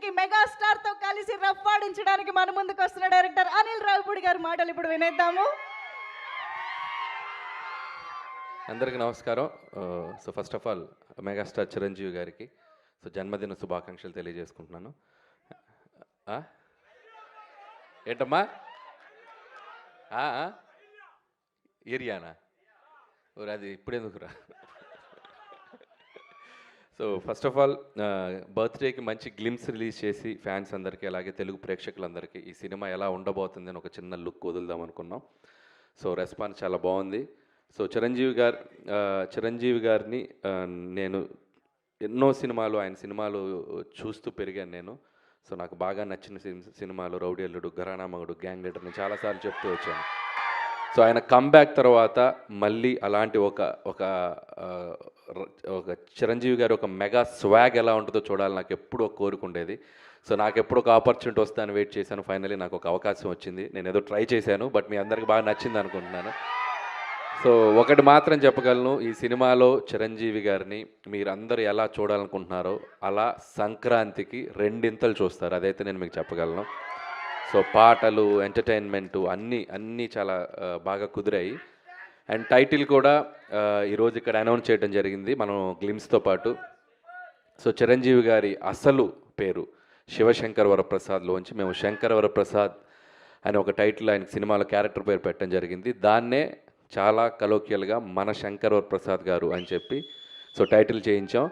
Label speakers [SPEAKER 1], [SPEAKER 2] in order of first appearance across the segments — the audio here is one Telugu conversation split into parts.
[SPEAKER 1] సంక్రాంతికి మెగాస్టార్ తో కలిసి రఫ్ఫాడించడానికి మన ముందుకు వస్తున్న డైరెక్టర్ అనిల్ రావిపూడి గారి మాటలు ఇప్పుడు వినేద్దాము.
[SPEAKER 2] అందరికీ నమస్కారం. So first of all megastar Chiranjeevi గారికి జన్మదిన శుభాకాంక్షలు తెలియజేసుకుంటున్నాను. ఏంటమ్మా ఏరియానా అది ఇప్పుడెందుకురా? సో ఫస్ట్ ఆఫ్ ఆల్ బర్త్డేకి మంచి గ్లిమ్స్ రిలీజ్ చేసి ఫ్యాన్స్ అందరికీ అలాగే తెలుగు ప్రేక్షకులందరికీ ఈ సినిమా ఎలా ఉండబోతుంది అని ఒక చిన్న లుక్ వదులుదాం అనుకున్నాం. సో రెస్పాన్స్ చాలా బాగుంది. సో చిరంజీవి గారిని నేను ఎన్నో సినిమాలు ఆయన సినిమాలు చూస్తూ పెరిగాను నేను. సో నాకు బాగా నచ్చిన సినిమాలు రౌడీ అల్లుడు, ఘరానా మగుడు, గ్యాంగ్ లీడర్ నేను చాలాసార్లు చెప్తూ వచ్చాను. సో ఆయన కమ్బ్యాక్ తర్వాత మళ్ళీ అలాంటి ఒక చిరంజీవి గారు ఒక మెగా స్వాగ్ ఎలా ఉంటుందో చూడాలి నాకు ఎప్పుడూ ఒక కోరుకుండేది. సో నాకు ఎప్పుడు ఒక ఆపర్చునిటీ వస్తాను వెయిట్ చేశాను. ఫైనలీ నాకు ఒక అవకాశం వచ్చింది. నేను ఏదో ట్రై చేశాను, బట్ మీ అందరికీ బాగా నచ్చింది అనుకుంటున్నాను. సో ఒకటి మాత్రం చెప్పగలను, ఈ సినిమాలో చిరంజీవి గారిని మీరందరూ ఎలా చూడాలనుకుంటున్నారో అలా సంక్రాంతికి రెండింతలు చూస్తారు, అదైతే నేను మీకు చెప్పగలను. సో పాటలు, ఎంటర్టైన్మెంటు అన్నీ చాలా బాగా కుదిరాయి. అండ్ టైటిల్ కూడా ఈరోజు ఇక్కడ అనౌన్స్ చేయడం జరిగింది మనం గ్లిమ్స్తో పాటు. సో చిరంజీవి గారి అసలు పేరు శివశంకర్ వరప్రసాద్లోంచి మేము శంకర్ వరప్రసాద్ అని ఒక టైటిల్ ఆయన సినిమాలో క్యారెక్టర్ పేరు పెట్టడం జరిగింది. దాన్నే చాలా కలోకియల్గా మన శంకర్ వరప్రసాద్ గారు అని చెప్పి సో టైటిల్ చేయించాం.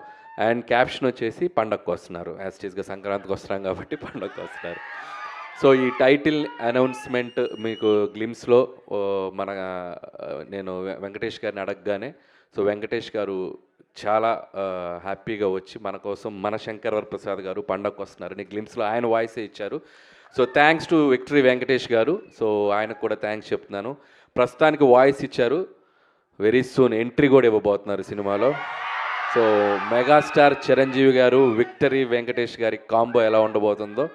[SPEAKER 2] అండ్ క్యాప్షన్ వచ్చేసి పండగకు వస్తున్నారు, యాజ్ టీజ్గా సంక్రాంతికి వస్తున్నాం కాబట్టి పండగకు వస్తున్నారు. సో ఈ టైటిల్ అనౌన్స్మెంట్ మీకు గ్లిమ్స్లో నేను వెంకటేష్ గారిని అడగగానే సో వెంకటేష్ గారు చాలా హ్యాపీగా వచ్చి మన కోసం మన శంకర్ వరప్రసాద్ గారు పండగకు వస్తున్నారని గ్లిమ్స్లో ఆయన వాయిసే ఇచ్చారు. So thanks to victory Venkatesh గారు. సో ఆయనకు కూడా థ్యాంక్స్ చెప్తున్నాను. ప్రస్తుతానికి వాయిస్ ఇచ్చారు, వెరీ సూన్ ఎంట్రీ కూడా ఇవ్వబోతున్నారు సినిమాలో. సో మెగాస్టార్ చిరంజీవి గారు విక్టరీ వెంకటేష్ గారి కాంబో ఎలా ఉండబోతుందో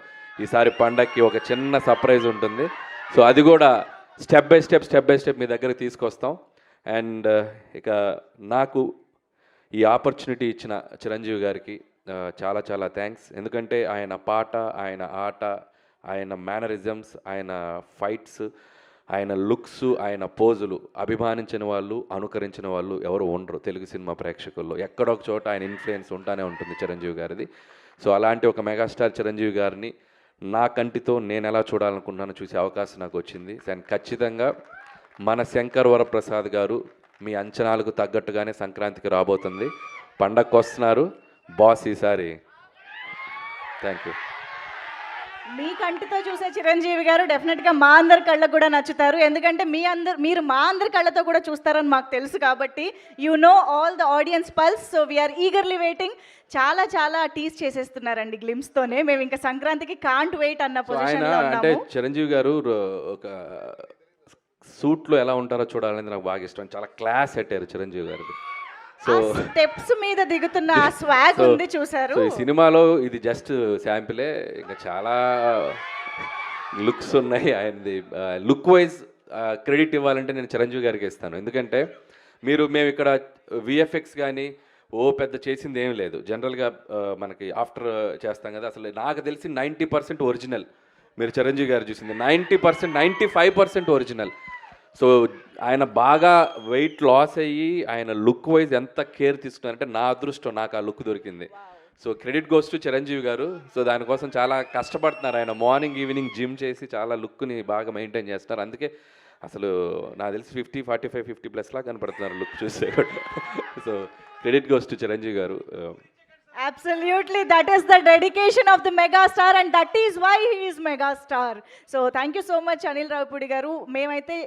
[SPEAKER 2] ఈసారి పండగకి ఒక చిన్న సర్ప్రైజ్ ఉంటుంది. సో అది కూడా స్టెప్ బై స్టెప్ మీ దగ్గరికి తీసుకొస్తాం. అండ్ ఇక నాకు ఈ ఆపర్చునిటీ ఇచ్చిన చిరంజీవి గారికి చాలా చాలా థ్యాంక్స్. ఎందుకంటే ఆయన పాట, ఆయన ఆట, ఆయన మేనరిజమ్స్, ఆయన ఫైట్స్, ఆయన లుక్స్, ఆయన పోజులు అభిమానించిన వాళ్ళు, అనుకరించిన వాళ్ళు ఎవరు ఉండరు తెలుగు సినిమా ప్రేక్షకుల్లో. ఎక్కడొక చోట ఆయన ఇన్ఫ్లుయెన్స్ ఉంటానే ఉంటుంది చిరంజీవి గారిది. సో అలాంటి ఒక మెగాస్టార్ చిరంజీవి గారిని నా కంటితో నేను ఎలా చూడాలనుకుంటున్నానో చూసే అవకాశం నాకు వచ్చింది. అండ్ ఖచ్చితంగా మన శంకర్ వరప్రసాద్ గారు మీ అంచనాలకు తగ్గట్టుగానే సంక్రాంతికి రాబోతుంది. పండగకు వస్తున్నారు బాస్ ఈసారి. Thank you.
[SPEAKER 1] మీ కంటితో చూసే చిరంజీవి గారు డెఫినెట్గా మా అందరి కళ్ళకు కూడా నచ్చుతారు. ఎందుకంటే మీరు మా అందరి కళ్ళతో కూడా చూస్తారని మాకు తెలుసు కాబట్టి you know all the audience pulse. So we're eagerly waiting. చాలా చాలా టీస్ చేసేస్తున్నారండి గ్లిమ్స్తోనే. మేము ఇంకా సంక్రాంతికి కాంట్ వెయిట్ అన్న పొజిషన్లో
[SPEAKER 2] అంటే
[SPEAKER 1] ఉన్నాము.
[SPEAKER 2] చిరంజీవి గారు ఒక సూట్లో ఎలా ఉంటారో చూడాలనేది నాకు బాగా ఇష్టం. చాలా క్లాస్ పెట్టారు చిరంజీవి గారికి.
[SPEAKER 1] సో స్టెప్స్ మీద దిగుతున్న ఆ స్వాగ్ ఉంది చూసారు.
[SPEAKER 2] సో ఈ సినిమాలో ఇది జస్ట్ శాంపిలే, ఇంకా చాలా లుక్స్ ఉన్నాయి ఆయనది. లుక్ వైజ్ క్రెడిట్ ఇవ్వాలంటే నేను చిరంజీవి గారికి ఇస్తాను. ఎందుకంటే మేము ఇక్కడ విఎఫ్ఎక్స్ కానీ పెద్ద చేసింది ఏం లేదు. జనరల్గా మనకి ఆఫ్టర్ చేస్తాం కదా, అసలు నాకు తెలిసి 90% ఒరిజినల్. మీరు చిరంజీవి గారు చూసింది 90%, 95% ఒరిజినల్. సో ఆయన బాగా వెయిట్ లాస్ అయ్యి ఆయన లుక్ వైజ్ ఎంత కేర్ తీసుకున్నారంటే నా అదృష్టం, నాకు ఆ లుక్ దొరికింది. So credit goes to Chiranjeevi గారు. సో దానికోసం చాలా కష్టపడుతున్నారు ఆయన. మార్నింగ్ ఈవినింగ్ జిమ్ చేసి చాలా లుక్ని బాగా మెయింటైన్ చేస్తున్నారు. అందుకే అసలు నాకు తెలిసి 50, 45, 50+ లా కనపడుతున్నారు లుక్ చూస్తే కూడా. So credit goes to Chiranjeevi గారు.
[SPEAKER 1] Absolutely, that is the dedication of the megastar and that is why he is megastar. So thank you so much Anil Ravipudi garu. మేమైతే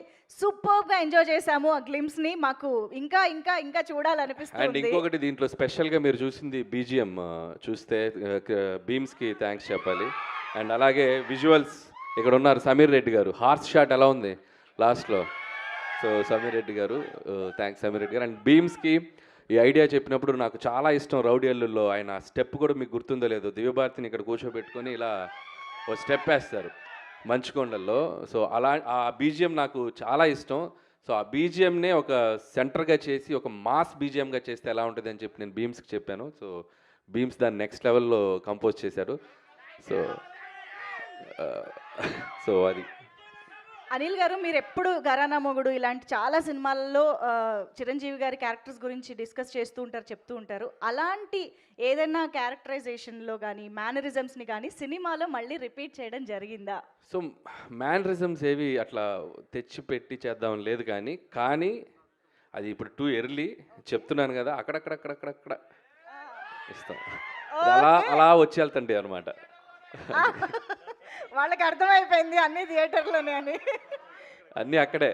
[SPEAKER 1] సూపర్ గా ఎంజాయ్ చేసాము ఆ గ్లిమ్స్ ని. మాకు ఇంకా ఇంకా ఇంకా చూడాలనిపిస్తుంది.
[SPEAKER 2] అండ్ ఇంకొకటి దీంట్లో స్పెషల్గా మీరు చూసింది బీజిఎం చూస్తే బీమ్స్కి థ్యాంక్స్ చెప్పాలి. అండ్ అలాగే విజువల్స్ ఇక్కడ ఉన్నారు సమీర్ రెడ్డి గారు. హార్స్ షాట్ ఎలా ఉంది లాస్ట్లో. సో సమీర్ రెడ్డి గారు థ్యాంక్స్ సమీర్ రెడ్డి గారు. అండ్ బీమ్స్కి ఈ ఐడియా చెప్పినప్పుడు నాకు చాలా ఇష్టం. రౌడీ అల్లుల్లో ఆయన స్టెప్ కూడా మీకు గుర్తుందో లేదో, దివ్యభారతిని ఇక్కడ కూర్చోబెట్టుకొని ఇలా ఓ స్టెప్ వేస్తారు మంచుకొండల్లో. సో అలా ఆ బీజిఎం నాకు చాలా ఇష్టం. సో ఆ బీజిఎంనే ఒక సెంటర్గా చేసి ఒక మాస్ బీజిఎంగా చేస్తే ఎలా ఉంటుంది అని చెప్పి నేను బీమ్స్కి చెప్పాను. సో బీమ్స్ దాన్ని నెక్స్ట్ లెవెల్లో కంపోజ్ చేశారు. సో సో అది
[SPEAKER 1] అనిల్ గారు మీరు ఎప్పుడు ఘరానా మొగుడు ఇలాంటి చాలా సినిమాల్లో చిరంజీవి గారి క్యారెక్టర్స్ గురించి డిస్కస్ చేస్తూ ఉంటారు, చెప్తూ ఉంటారు. అలాంటి ఏదైనా క్యారెక్టరైజేషన్లో కానీ మేనరిజమ్స్ని కానీ సినిమాలో మళ్ళీ రిపీట్ చేయడం జరిగిందా?
[SPEAKER 2] సో మ్యానరిజమ్స్ ఏవి అట్లా తెచ్చి పెట్టి చేద్దాం లేదు కానీ అది ఇప్పుడు టూ ఎర్లీ చెప్తున్నాను కదా, అక్కడక్కడక్కడక్కడక్కడ ఇస్తాం. అలా అలా వచ్చి వెళ్తండి అనమాట.
[SPEAKER 1] వాళ్ళకి అర్థమైపోయింది అన్ని థియేటర్లోనే అని.
[SPEAKER 2] అన్నీ అక్కడే.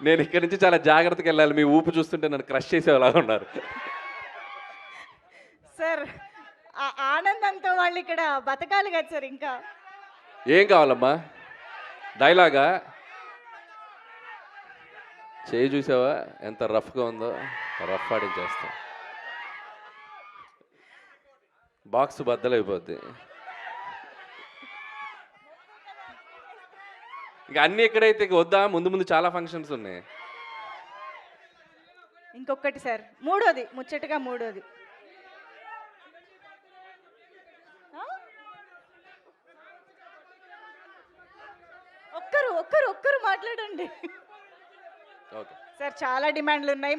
[SPEAKER 2] నేను ఇక్కడి నుంచి చాలా జాగ్రత్తగా వెళ్ళాలి, మీ ఊపు చూస్తుంటే నన్ను క్రష్ చేసేలా ఉన్నారు.
[SPEAKER 1] సార్ ఆనందంతో వాళ్ళు ఇక్కడ బతకాలి కదా సార్. ఇంకా
[SPEAKER 2] ఏం కావాలమ్మా? డైలాగా చేయి చూసావా ఎంత రఫ్గా ఉందో, రఫ్ ఆడించేస్తాం, బాక్స్ బద్దలైపోద్ది. ఇంకా అన్నీ ఎక్కడైతే ఇక వద్దా, ముందు ముందు చాలా ఫంక్షన్స్ ఉన్నాయి.
[SPEAKER 1] ఇంకొకటి సార్, మూడోది ముచ్చటగా మూడోది. ఒక్కరు ఒక్కరు ఒక్కరు మాట్లాడండి
[SPEAKER 2] ఓకే
[SPEAKER 1] సార్. చాలా డిమాండ్లు ఉన్నాయి.